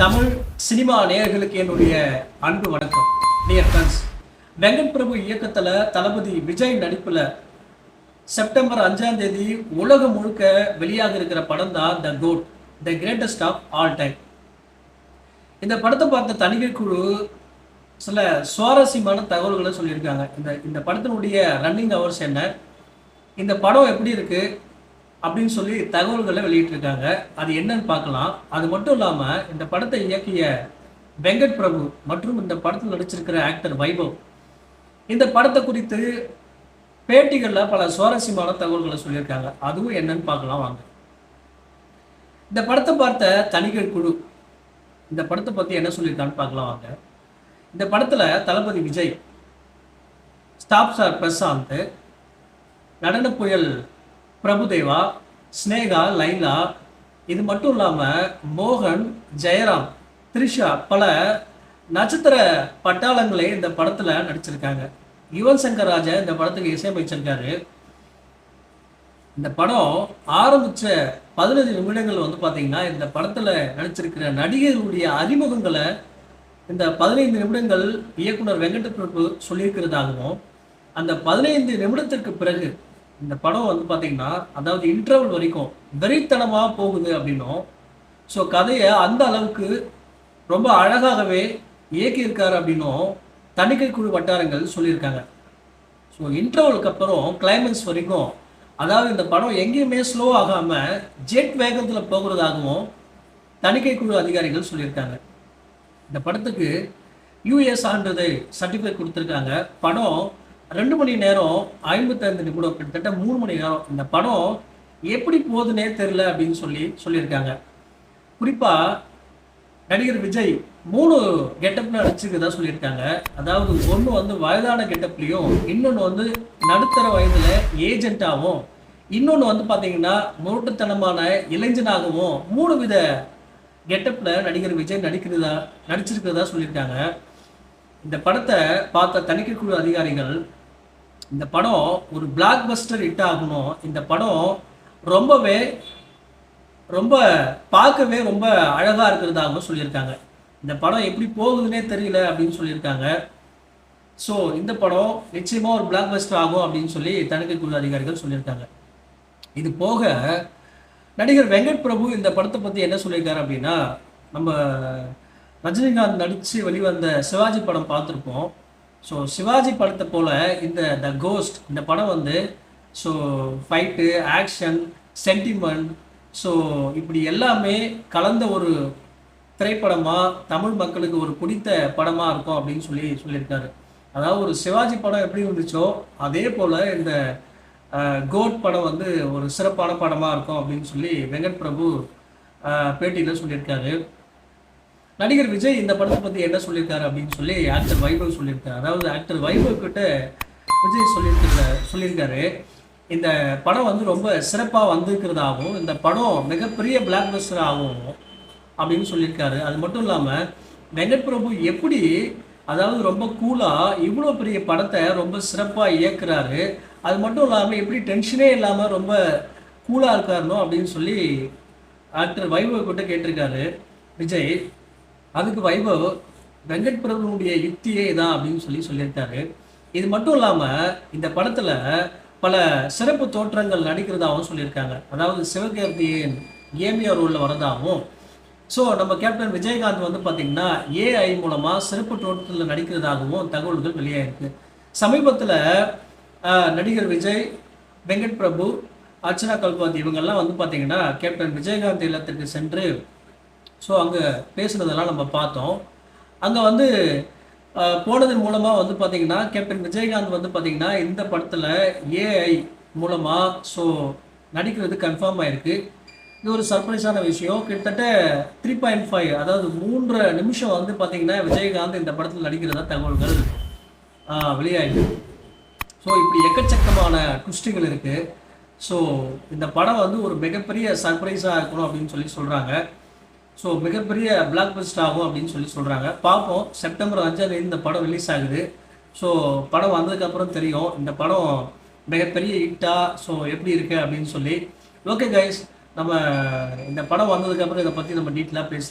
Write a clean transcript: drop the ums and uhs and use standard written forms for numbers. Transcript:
Tamil cinema நேயர்களுக்கு என்னுடைய அன்பு வணக்கம். டியர் ஃப்ரெண்ட்ஸ், வெங்கட் பிரபு இயக்கத்தில் தளபதி விஜய் நடிப்பில் செப்டம்பர் 5ஆம் தேதி உலகம் முழுக்க வெளியாக இருக்கிற படம் தான் the GOAT, the greatest of all time. இந்த படத்தை பார்த்த தணிக்கை குழு சில சுவாரஸ்யமான தகவல்களை சொல்லியிருக்காங்க. இந்த படத்தினுடைய ரன்னிங் ஹவர்ஸ் என்ன, இந்த படம் எப்படி இருக்கு அப்படின்னு சொல்லி தகவல்களை வெளியிட்டிருக்காங்க. அது என்னன்னு பார்க்கலாம். அது மட்டும் இல்லாமல் இந்த படத்தை இயக்கிய வெங்கட் பிரபு மற்றும் இந்த படத்தில் நடிச்சிருக்கிற ஆக்டர் வைபவ் இந்த படத்தை குறித்து பேட்டிகளில் பல சுவாரஸ்யமான தகவல்களை சொல்லியிருக்காங்க. அதுவும் என்னன்னு பார்க்கலாம் வாங்க. இந்த படத்தை பார்த்த தணிக்கை குழு இந்த படத்தை பற்றி என்ன சொல்லியிருக்கான்னு பார்க்கலாம் வாங்க. இந்த படத்தில் தளபதி விஜய், ஸ்டார் பிரசாந்த், நடன புயல் பிரபுதேவா, ஸ்னேகா, லைலா, இது மட்டும் இல்லாமல் மோகன், ஜெயராம், த்ரிஷா பல நட்சத்திர பட்டாளங்களே இந்த படத்தில் நடிச்சிருக்காங்க. யுவன் சங்கர் ராஜா இந்த படத்துக்கு இசையமைச்சிருக்காரு. இந்த படம் ஆரம்பித்த 15 நிமிடங்கள் பார்த்தீங்கன்னா இந்த படத்தில் நடிச்சிருக்கிற நடிகர்களுடைய அறிமுகங்களை இந்த 15 நிமிடங்கள் இயக்குனர் வெங்கட் பிரபு சொல்லியிருக்கிறதாகவும், அந்த 15 நிமிடத்திற்கு பிறகு இந்த படம் பார்த்தீங்கன்னா அதாவது இன்டர்வல் வரைக்கும் வெறித்தனமாக போகுது அப்படின்னும், ஸோ கதையை அந்த அளவுக்கு ரொம்ப அழகாகவே இயக்கியிருக்காரு அப்படின்னும் தணிக்கை குழு வட்டாரங்கள் சொல்லியிருக்காங்க. ஸோ இன்டர்வலுக்கு அப்புறம் கிளைமேக்ஸ் வரைக்கும் அதாவது இந்த படம் எங்கேயுமே ஸ்லோ ஆகாமல் ஜெட் வேகத்தில் போகிறதாகவும் தணிக்கை குழு அதிகாரிகள் சொல்லியிருக்காங்க. இந்த படத்துக்கு யூஎஸ் சான்றிதழ் சர்டிஃபிகேட் கொடுத்துருக்காங்க. படம் 2 மணி நேரம் 55 நிமிடம், கிட்டத்தட்ட 3 மணி நேரம். இந்த படம் எப்படி போகுதுன்னே தெரியல அப்படின்னு சொல்லியிருக்காங்க. குறிப்பாக நடிகர் விஜய் 3 கெட்டப்ல நடிச்சிருக்கதா சொல்லியிருக்காங்க. அதாவது ஒன்று வயதான கெட்டப்லையும், இன்னொன்று நடுத்தர வயதில் ஏஜென்ட்டாகவும், இன்னொன்று பார்த்தீங்கன்னா முரட்டுத்தனமான இளைஞனாகவும் 3 வித கெட்டப்பில் நடிகர் விஜய் நடிச்சிருக்கிறதா சொல்லியிருக்காங்க. இந்த படத்தை பார்த்த தணிக்கை குழு அதிகாரிகள் இந்த படம் ஒரு பிளாக் பஸ்டர் ஹிட் ஆகணும், இந்த படம் ரொம்ப பார்க்கவே ரொம்ப அழகாக இருக்கிறதாகவும் சொல்லியிருக்காங்க. இந்த படம் எப்படி போகுதுன்னே தெரியல அப்படின்னு சொல்லியிருக்காங்க. ஸோ இந்த படம் நிச்சயமாக ஒரு பிளாக் பஸ்டர் ஆகும் அப்படின்னு சொல்லி தணிக்கை குழு அதிகாரிகள் சொல்லியிருக்காங்க. இது போக நடிகர் வெங்கட் பிரபு இந்த படத்தை பற்றி என்ன சொல்லியிருக்காரு அப்படின்னா, நம்ம ரஜினிகாந்த் நடித்து வெளிவந்த சிவாஜி படம் பார்த்துருப்போம். ஸோ சிவாஜி படத்தை போல் இந்த த கோஸ்ட் இந்த படம் so fight, action, sentiment, so இப்படி எல்லாமே கலந்த ஒரு திரைப்படமாக தமிழ் மக்களுக்கு ஒரு பிடித்த படமாக இருக்கும் அப்படின்னு சொல்லியிருக்காரு. அதாவது ஒரு சிவாஜி படம் எப்படி இருந்துச்சோ அதே போல் இந்த கோட் படம் ஒரு சிறப்பான படமாக இருக்கும் அப்படின்னு சொல்லி வெங்கட் பிரபு பேட்டியில் சொல்லியிருக்காரு. நடிகர் விஜய் இந்த படத்தை பற்றி என்ன சொல்லியிருக்காரு அப்படின்னு சொல்லி ஆக்டர் வைபவ் சொல்லியிருக்காரு. அதாவது ஆக்டர் வைபவ் கிட்ட விஜய் சொல்லியிருக்காரு, இந்த படம் ரொம்ப சிறப்பாக வந்திருக்கிறதாகவும், இந்த படம் மிகப்பெரிய பிளாக் பஸ்டர் ஆகும் அப்படின்னு சொல்லியிருக்காரு. அது மட்டும் இல்லாமல் வெங்கட் பிரபு எப்படி அதாவது ரொம்ப கூலாக இவ்வளோ பெரிய படத்தை ரொம்ப சிறப்பாக இயக்குறாரு, அது மட்டும் இல்லாமல் எப்படி டென்ஷனே இல்லாமல் ரொம்ப கூலாக இருக்காருனோ அப்படின்னு சொல்லி ஆக்டர் வைபவ் கிட்ட கேட்டிருக்காரு விஜய். அதுக்கு வைபவ் வெங்கட் பிரபுனுடைய யுக்தியே தான் அப்படின்னு சொல்லியிருக்காரு. இது மட்டும் இல்லாமல் இந்த படத்தில் பல சிறப்பு தோற்றங்கள் நடிக்கிறதாகவும் சொல்லியிருக்காங்க. அதாவது சிவகார்த்திகேயன் கேமியா ரோலில் வரதாகவும், ஸோ நம்ம கேப்டன் விஜயகாந்த் பார்த்திங்கன்னா ஏஐ மூலமாக சிறப்பு தோற்றத்தில் நடிக்கிறதாகவும் தகவல்கள் வெளியாயிருக்கு. சமீபத்தில் நடிகர் விஜய், வெங்கட் பிரபு, அர்ச்சனா கல்பாத்தி இவங்கெல்லாம் பார்த்திங்கன்னா கேப்டன் விஜயகாந்த் இல்லத்திற்கு சென்று ஸோ அங்கே பேசுனதெல்லாம் நம்ம பார்த்தோம். அங்கே போனதன் மூலமாக பார்த்திங்கன்னா கேப்டன் விஜயகாந்த் பார்த்திங்கன்னா இந்த படத்தில் ஏஐ மூலமாக ஸோ நடிக்கிறது கன்ஃபார்ம் ஆகிருக்கு. இது ஒரு சர்ப்ரைஸான விஷயம். கிட்டத்தட்ட 3.5 அதாவது 3 நிமிஷம் பார்த்திங்கன்னா விஜயகாந்த் இந்த படத்தில் நடிக்கிறதா தகவல்கள் வெளியாகிருக்கு. ஸோ இப்படி எக்கச்சக்கமான ட்விஸ்ட்டுகள் இருக்குது. ஸோ இந்த படம் ஒரு மிகப்பெரிய சர்ப்ரைஸாக இருக்கணும் அப்படின்னு சொல்கிறாங்க. ஸோ மிகப்பெரிய பிளாக் பஸ்டர் ஆகும் அப்படின்னு சொல்கிறாங்க. பார்ப்போம். செப்டம்பர் 5ஆம் தேதி இந்த படம் ரிலீஸ் ஆகுது. ஸோ படம் வந்ததுக்கப்புறம் தெரியும் இந்த படம் மிகப்பெரிய ஹிட்டா ஸோ எப்படி இருக்குது அப்படின்னு சொல்லி. ஓகே கைஸ், நம்ம இந்த படம் வந்ததுக்கப்புறம் இதை பற்றி நம்ம டீட்டெயிலாக பேசலாம்.